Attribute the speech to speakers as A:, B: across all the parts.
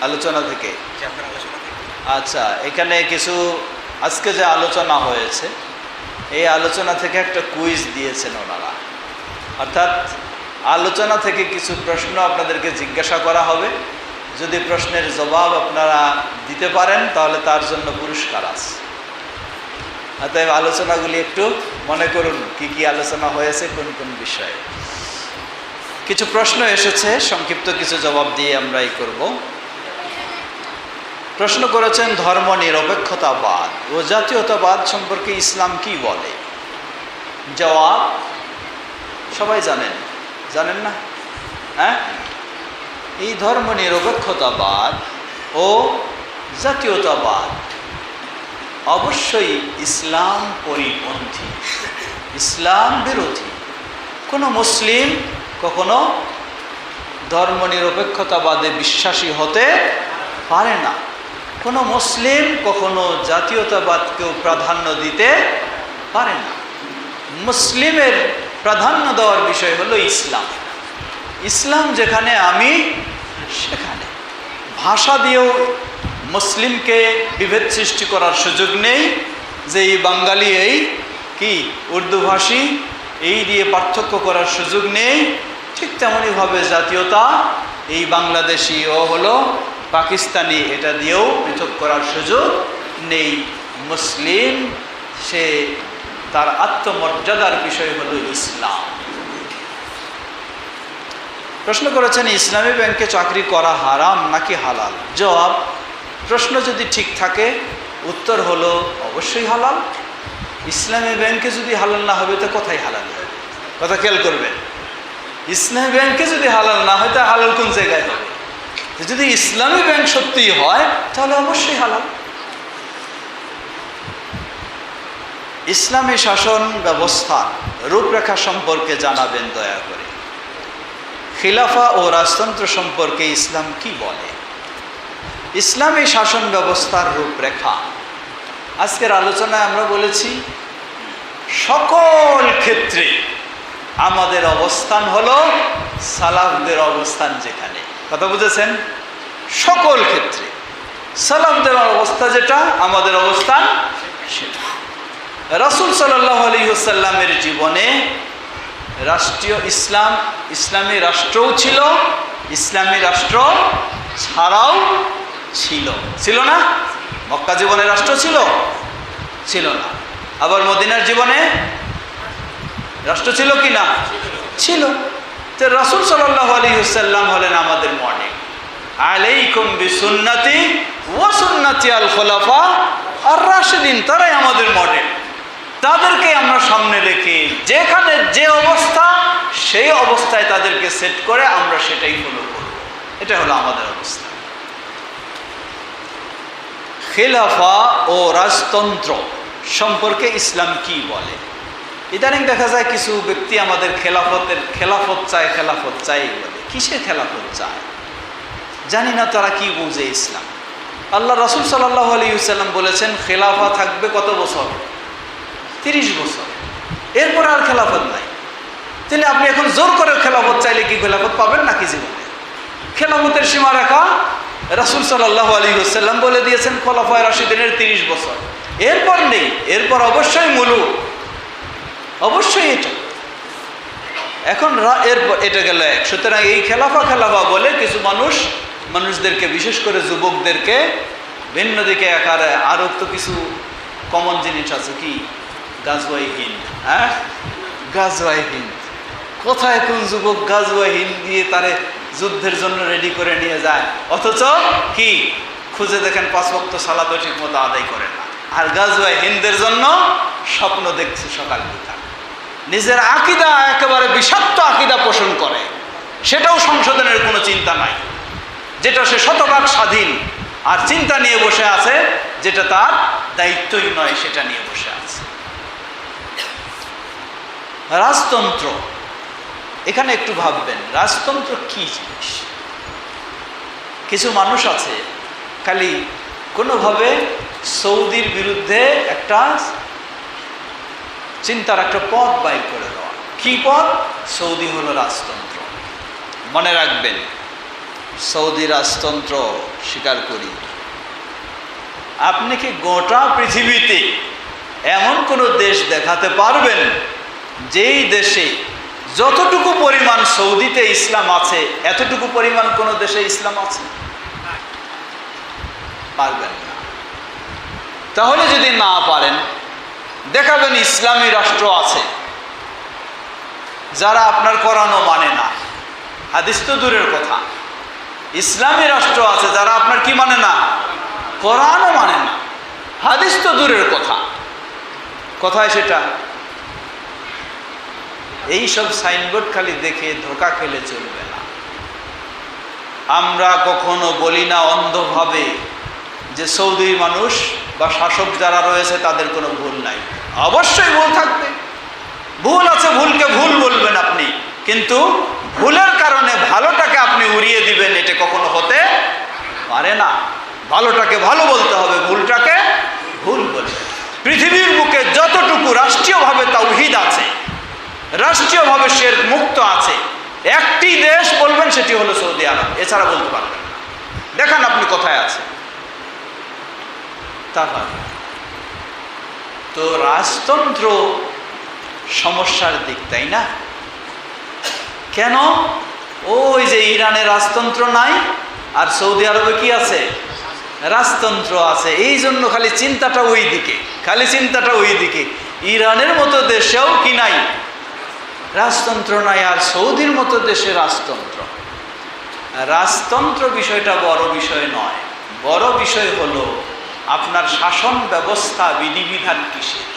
A: আলোচনা থেকে? আচ্ছা, এখানে কিছু আজকে যে আলোচনা হয়েছে এই আলোচনা থেকে একটা কুইজ দিয়েছেন ওনারা, অর্থাৎ আলোচনা থেকে কিছু প্রশ্ন আপনাদেরকে জিজ্ঞাসা করা হবে। যদি প্রশ্নের জবাব আপনারা দিতে পারেন তাহলে তার জন্য পুরস্কার আছে। অতএব আলোচনাগুলি একটু মনে করুন, কি কি আলোচনা হয়েছে, কোন কোন বিষয়ে। কিছু প্রশ্ন এসেছে, সংক্ষিপ্ত কিছু জবাব দিয়ে আমরাই করব। প্রশ্ন করেছেন ধর্ম নিরপেক্ষতাবাদ ও জাতীয়তাবাদ সম্পর্কে ইসলাম কি বলে? জবাব সবাই জানেন, জানেন না? হ্যাঁ, এই ধর্ম নিরপেক্ষতাবাদ ও জাতীয়তাবাদ অবশ্যই ইসলাম পরিপন্থী, ইসলাম বিরোধী। কোনো মুসলিম কখনো ধর্ম নিরপেক্ষতাবাদে বিশ্বাসী হতে পারে না। কোনো মুসলিম কখনো জাতীয়তাবাদকেও প্রাধান্য দিতে পারে না। মুসলিমের প্রাধান্য দেওয়ার বিষয় হলো ইসলাম। ইসলাম যেখানে, আমি সেখানে। ভাষা দিয়েও মুসলিমকে বিভেদ সৃষ্টি করার সুযোগ নেই, যে এই বাঙালি, এই কি উর্দুভাষী, এই দিয়ে পার্থক্য করার সুযোগ নেই। ঠিক তেমনইভাবে জাতীয়তা, এই বাংলাদেশি ও হলো পাকিস্তানি, এটা দিয়েও পৃথক করার সুযোগ নেই। মুসলিম সে তার আত্মমর্যাদার বিষয় হলো ইসলাম। প্রশ্ন করেছেন ইসলামী ব্যাংকে চাকরি করা হারাম নাকি হালাল? জবাব, প্রশ্ন যদি ঠিক থাকে উত্তর হলো অবশ্যই হালাল। ইসলামী ব্যাংকে যদি হালাল না হবে তো কোথায় হালাল হবে? কথা খেয়াল করবেন। ইসলামী ব্যাংকে যদি হালাল না হয় তা হালাল কোন জায়গায় হবে? যদি ইসলামী ব্যাংক সত্যিই হয় তাহলে অবশ্যই হালাল। ইসলামী শাসন ব্যবস্থা রূপরেখা সম্পর্কে জানাবেন দয়া করে। খিলাফা ও রাজতন্ত্র সম্পর্কে ইসলাম কি বলে? ইসলামী শাসন ব্যবস্থার রূপরেখা আজকের আলোচনায় আমরা বলেছি, সকল ক্ষেত্রে আমাদের অবস্থান হলো সালাফদের অবস্থান যেখানে। কথা বুঝেছেন? সকল ক্ষেত্রে সালাফদের অবস্থা যেটা, আমাদের অবস্থান সেটা। রাসূল সাল্লাল্লাহু আলাইহি ওয়াসাল্লামের জীবনে রাষ্ট্রীয় ইসলাম, ইসলামী রাষ্ট্রও ছিল, ইসলামী রাষ্ট্র ছাড়াও ছিল। ছিল না? মক্কা জীবনে রাষ্ট্র ছিল? ছিল না। আবার মদিনার জীবনে রাষ্ট্র ছিল কি না? ছিল। তো রাসূল সাল্লাল্লাহু আলাইহি ওয়াসাল্লাম হলেন আমাদের মডেল। আলাইকুম বিসুন্নতি ওয়া সুন্নাতি আল খুলাফা আর রাশিদিন, তারাই আমাদের মডেল। তাদেরকে আমরা সামনে রেখে যেখানে যে অবস্থা, সেই অবস্থায় তাদেরকে সেট করে আমরা সেটাই ফলো করব। এটা হলো আমাদের অবস্থা। খেলাফা ও রাজতন্ত্র সম্পর্কে ইসলাম কি বলে? ইদানিং দেখা যায় কিছু ব্যক্তি আমাদের খেলাফত চাই বলে। কিসের খেলাফত চায় জানি না, তারা কি বুঝে ইসলাম। আল্লাহ রাসূল সাল্লাল্লাহু আলাইহি ওয়াসাল্লাম বলেছেন খেলাফা থাকবে কত বছর? 30 বছর। এরপর আর খেলাফত নাই। তাহলে আপনি এখন জোর করে খেলাফত চাইলে কি খেলাফত পাবেন নাকি জীবনে? খেলাফতের সীমারেখা রাসূল সাল্লাল্লাহু আলাইহি ওয়াসাল্লাম বলে দিয়েছেন খোলাফায়ে রাশিদিনের 30 বছর। এরপর নেই। এরপর অবশ্যই মুলুক, অবশ্যই এটা। এখন এরপর এটা গেল এক। সুতরাং এই খেলাফা বলে কিছু মানুষদেরকে, বিশেষ করে যুবকদেরকে ভিন্ন দিকে আকারে। আরও তো কিছু কমন জিনিস আছে, কি গাজওয়াই হিন্দ। হ্যাঁ, গাজওয়াই হিন্দ। কোথায় কোন যুবক গাজওয়াই হিন্দ দিয়ে তারে যুদ্ধের জন্য রেডি করে নিয়ে যায়, অথচ কি খুঁজে দেখেন 5 ওয়াক্ত সালাতও ঠিক মতো আদায় করে না। আর গাজওয়াই হিন্দের জন্য স্বপ্ন দেখছে সকাল বিকাল। নিজের আকীদা একেবারে বিষাক্ত আকীদা পোষণ করে, সেটাও সংশোধনের কোনো চিন্তা নাই। যেটা সে শতভাগ স্বাধীন, আর চিন্তা নিয়ে বসে আছে যেটা তার দায়িত্বই নয়, সেটা নিয়ে বসে আছে। রাজতন্ত্র, এখানে একটু ভাববেন রাজতন্ত্র কি জিনিস। কিছু মানুষ আছে খালি কোনোভাবে সৌদির বিরুদ্ধে একটা চিন্তার একটা পথ বাইর করে দেওয়া। কি পথ? সৌদি হলো রাজতন্ত্র। মনে রাখবেন সৌদি রাজতন্ত্র স্বীকার করি। আপনি কি গোটা পৃথিবীতে এমন কোনো দেশ দেখাতে পারবেন যেই দেশে যতটুকু পরিমাণ সৌদিতে ইসলাম আছে এতটুকু পরিমাণ কোনো দেশে ইসলাম আছে? পারবেন না। তাহলে যদি না পারেন, দেখাবেন ইসলামী রাষ্ট্র আছে যারা আপনার কোরআনও মানে না, হাদিস তো দূরের কথা। ইসলামী রাষ্ট্র আছে যারা আপনার কি মানে না, কোরআনও মানে না, হাদিস তো দূরের কথা। কোথায় সেটা? এই সব সাইনবোর্ড খালি দেখে ধোঁকা খেলে চলবে না। আমরা কখনো বলি না অন্ধভাবে যে সৌদি মানুষ বা শাসক যারা রয়েছে তাদের কোনো ভুল নাই। অবশ্যই ভুল থাকবে, ভুল আছে, ভুলকে ভুল বলবেন আপনি, কিন্তু ভুলের কারণে ভালোটাকে আপনি উড়িয়ে দিবেন, এটা কখনো হতে পারে না। ভালোটাকে ভালো বলতে হবে, ভুলটাকে ভুল বলবে। পৃথিবীর বুকে যতটুকু রাষ্ট্রীয়ভাবে তাওহীদ আছে, রাষ্ট্রীয়ভাবে শিরক মুক্ত আছে, একটি দেশ বলবেন সেটি হলো সৌদি আরব, এছাড়া বলতে পারবেন না। দেখান আপনি কোথায় আছে। তাহলে তো রাজতন্ত্র সমস্যার দিক, তাই না? কেন? ওই যে ইরানের রাজতন্ত্র নাই, আর সৌদি আরবে কি আছে? রাজতন্ত্র আছে। এই জন্য খালি চিন্তাটা ওই দিকে, খালি চিন্তাটা ওই দিকে। ইরানের মতো দেশেও কি নাই? রাজতন্ত্র নাই। আর সৌদির মতো দেশে রাজতন্ত্র। রাজতন্ত্র বিষয়টা বড় বিষয় নয়, বড় বিষয় হলো আপনার শাসন ব্যবস্থা, বিধিবিধান কিসের।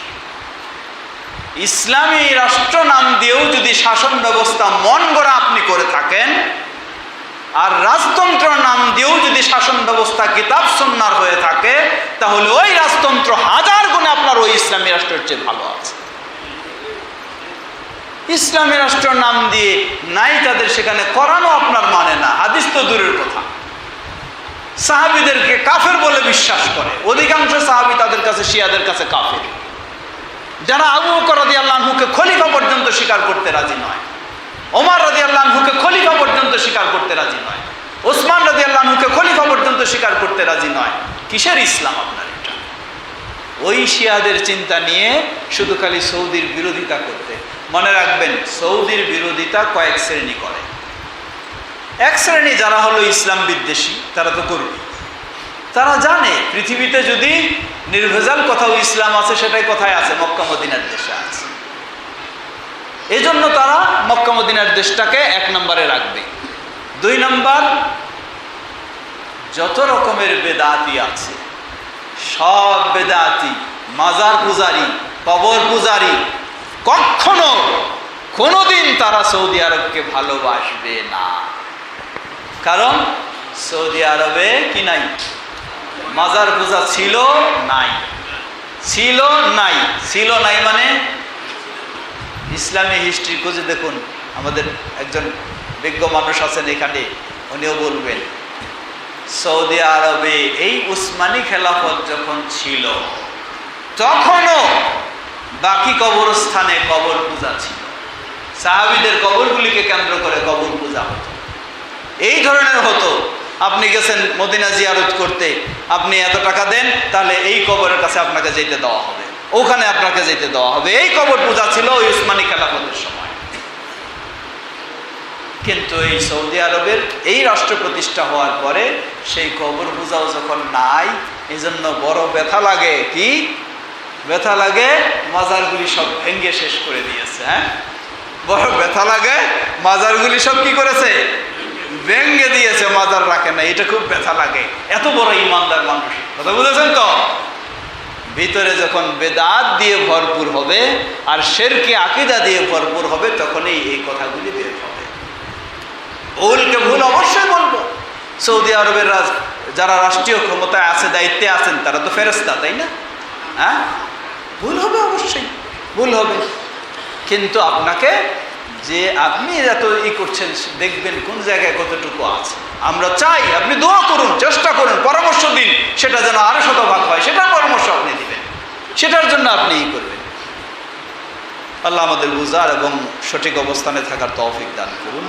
A: ইসলামী রাষ্ট্র নাম দিয়েও যদি শাসন ব্যবস্থা মন গড়া আপনি করে থাকেন, আর রাজতন্ত্র নাম দিয়েও যদি শাসন ব্যবস্থা কিতাব সুন্নাহর হয়ে থাকে, তাহলে ওই রাজতন্ত্র হাজার গুণে আপনার ওই ইসলামী রাষ্ট্রের চেয়ে ভালো আছে। ইসলামী রাষ্ট্র নাম দিয়ে নাই তাদের সেখানে কোরআনও আপনার মানে না, হাদিস তো দূরের কথা। সাহাবীদেরকে কাফের বলে বিশ্বাস করে, অধিকাংশ সাহাবী তাদের কাছে, শিয়াদের কাছে কাফের। যারা আবু বকর রাদিয়াল্লাহু আনহুকে খলিফা পর্যন্ত স্বীকার করতে রাজি নয়, ওমর রাদিয়াল্লাহু আনহুকে খলিফা পর্যন্ত স্বীকার করতে রাজি নয়, ওসমান রাদিয়াল্লাহু আনহুকে খলিফা পর্যন্ত স্বীকার করতে রাজি নয়। কিসের ইসলাম আপনার এটা? ওই শিয়াদের চিন্তা নিয়ে শুধু খালি সৌদির বিরোধিতা করতে। মনে রাখবেন, সৌদির বিরোধিতা কয়েক শ্রেণী করে। এক শ্রেণী যারা হলো ইসলাম বিদ্বেষী, তারা তো করবে। তারা জানে পৃথিবীতে যদি নির্ভেজাল কোথাও ইসলাম আছে, সেটাই কোথায় আছে? মক্কা মদিনার দেশে আছে। এই জন্য তারা মক্কা মদিনার দেশটাকে এক নম্বরে রাখবে। দুই নম্বর, যত রকমের বেদাতি আছে, সব বেদাতি, মাজার পূজারি, কবর পূজারি, কখনো কোনোদিন তারা সৌদি আরবকে ভালোবাসবে না। কারণ সৌদি আরবে কি নাই? মাজার পূজা ছিল নাই, ছিল নাই, ছিল নাই মানে ইসলামী হিস্ট্রি খুঁজে দেখুন। আমাদের একজন বিজ্ঞ মানুষ আছেন এখানে, উনিও বলবেন সৌদি আরবে এই উসমানী খেলাফত যখন ছিল তখনও বাকি কবরস্থানে কবর পূজা ছিল। সাহাবীদের কবরগুলিকে কেন্দ্র করে কবর পূজা হতো। এই ধরনের হতো, আপনি গেছেন মদিনা জিয়ারত করতে, আপনি এত টাকা দেন, তাহলে এই কবরের কাছে আপনাকে যেতে দেওয়া হবে, ওখানে আপনাকে যেতে দেওয়া হবে। এই কবর পূজা ছিল ওই উসমানী খেলাফতের সময়। কিন্তু এই সৌদি আরবের এই রাষ্ট্র প্রতিষ্ঠা হওয়ার পরে সেই কবর পূজাও যখন নাই, এই জন্য বড় ব্যথা লাগে। কি ব্যথা লাগে? মাজারগুলি সব ভেঙে শেষ করে দিয়েছে। হ্যাঁ, বড় ব্যথা লাগে। মাজারগুলি সব কি করেছে? ভেঙে দিয়েছে, মাজার রাখে না। এটা খুব ব্যথা লাগে। এত বড় ইমানদার মানুষ, কথা বুঝেছেন তো? ভিতরে যখন বেদাত দিয়ে ভরপুর হবে আর শিরকে আকীদা দিয়ে ভরপুর হবে, তখনই এই কথাগুলি বের হবে। ভুলকে ভুল অবশ্যই বলবো। সৌদি আরবের যারা রাষ্ট্রীয় ক্ষমতায় আছে, দায়িত্বে আছেন, তারা তো ফেরেশতা, তাই না? হ্যাঁ, ভুল হবে, অবশ্যই ভুল হবে। কিন্তু আপনাকে যে আপনি এত করছেন, দেখবেন কোন জায়গায় কতটুকু আছে। আমরা চাই আপনি দোয়া করুন, চেষ্টা করুন, পরামর্শ দিন, সেটা যেন আরো শতভাগ হয়, সেটার পরামর্শ আপনি দিবেন, সেটার জন্য আপনি করবেন। আল্লাহ আমাদের বুঝার এবং সঠিক অবস্থানে থাকার তৌফিক দান করুন।